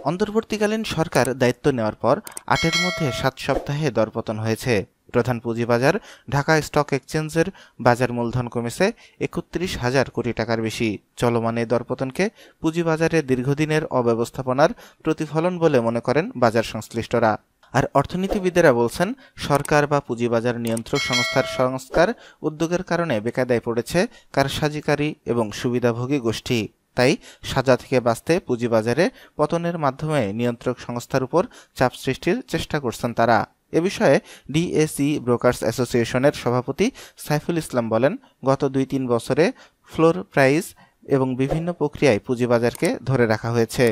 অন্তর্বর্তীকালীন সরকার দায়িত্ব নেওয়ার পর ৮-এর মধ্যে ৭ সপ্তাহে দরপতন হয়েছে। প্রধান পুঁজিবাজার ঢাকা স্টক এক্সচেঞ্জের বাজার মূলধন কমেছে ৩১,০০০ কোটি টাকার বেশি। চলমান এই দরপতনকে পুঁজিবাজারে দীর্ঘদিনের অব্যবস্থাপনার প্রতিফলন বলে মনে করেন বাজার সংশ্লিষ্টরা। আর অর্থনীতিবিদেরা বলছেন, সরকার বা পুঁজিবাজার নিয়ন্ত্রক সংস্থার সংস্কার উদ্যোগের কারণে বেকায়দায় পড়েছে কারসাজিকারী এবং সুবিধাভোগী গোষ্ঠী। তাই সাজা থেকে বাঁচতে পুঁজিবাজারে পতনের মাধ্যমে নিয়ন্ত্রক সংস্থার উপর চাপ সৃষ্টির চেষ্টা করছেন তারা। এ বিষয়ে ডিএসই ব্রোকার্স অ্যাসোসিয়েশনের সভাপতি সাইফুল ইসলাম বলেন, গত ২-৩ বছরে ফ্লোর প্রাইস এবং বিভিন্ন প্রক্রিয়ায় পুঁজিবাজারকে ধরে রাখা হয়েছে।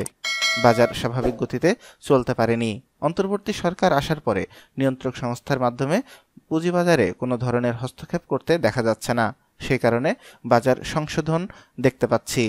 বাজার স্বাভাবিক গতিতে চলতে পারেনি। অন্তর্বর্তী সরকার আসার পরে নিয়ন্ত্রক সংস্থার মাধ্যমে পুঁজিবাজারে কোনো ধরনের হস্তক্ষেপ করতে দেখা যাচ্ছে না। সেই কারণে বাজার সংশোধন দেখতে পাচ্ছি।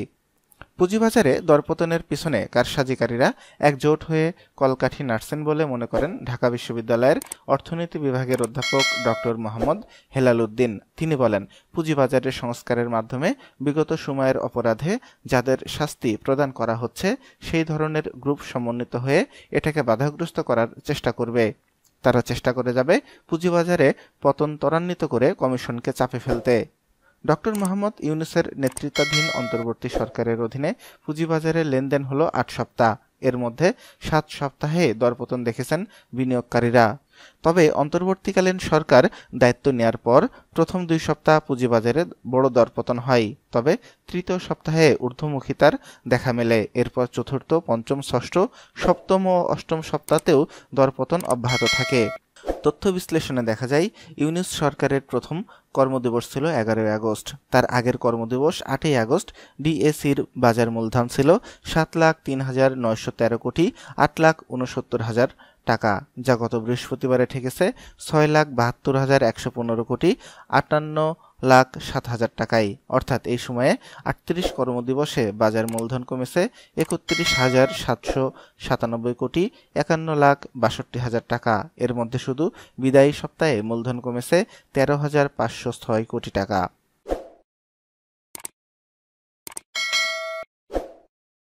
পুঁজিবাজারে দরপতনের পিছনে কারসাজিকারীরা একজোট হয়ে কলকাঠি নাড়ছেন বলে মনে করেন ঢাকা বিশ্ববিদ্যালয়ের অর্থনীতি বিভাগের অধ্যাপক ডক্টর মোহাম্মদ হেলাল উদ্দিন। তিনি বলেন, পুঁজিবাজারের সংস্কারের মাধ্যমে বিগত সময়ের অপরাধে যাদের শাস্তি প্রদান করা হচ্ছে সেই ধরনের গ্রুপ সমন্বিত হয়ে এটাকে বাধাগ্রস্ত করার চেষ্টা করবে। তারা চেষ্টা করে যাবে পুঁজিবাজারে পতন ত্বরান্বিত করে কমিশনকে চাপে ফেলতে। ডক্টর মোহাম্মদ ইউনূসের নেতৃত্বাধীন অন্তর্বর্তী সরকারের অধীনে পুঁজিবাজারে লেনদেন হলো ৮ সপ্তাহ। এর মধ্যে ৭ সপ্তাহে দরপতন দেখেছেন বিনিয়োগকারীরা। তবে অন্তর্বর্তীকালীন সরকার দায়িত্ব নেয়ার পর প্রথম ২ সপ্তাহ পুঁজিবাজারে বড় দরপতন হয়। তবে তৃতীয় সপ্তাহে ঊর্ধ্বমুখিতার দেখা মেলে। এরপর চতুর্থ, পঞ্চম, ষষ্ঠ, সপ্তম ও অষ্টম সপ্তাহতেও দরপতন অব্যাহত থাকে। তথ্য বিশ্লেষণে দেখা যায়, ইউনূস সরকারের প্রথম কর্মদিবস ছিল ১১ই আগস্ট। তার আগের কর্মদিবস ৮ই আগস্ট ডিএসইর বাজার মূলধন ছিল ৭,০৩,৯১৩ কোটি ৮,৬৯,০০০ টাকা, যা গত বৃহস্পতিবারে ঠেকেছে ৬,৭২,১১৫ কোটি ৫৮,০৭,০০০ টাকায়। অর্থাৎ এই সময়ে ৩৮ কর্মদিবসে বাজার মূলধন কমেছে ৩১,৭৯৭ কোটি ৫১,৬২,০০০ টাকা। এর মধ্যে শুধু বিদায়ী সপ্তাহে মূলধন কমেছে ১৩,৫০৬ কোটি টাকা।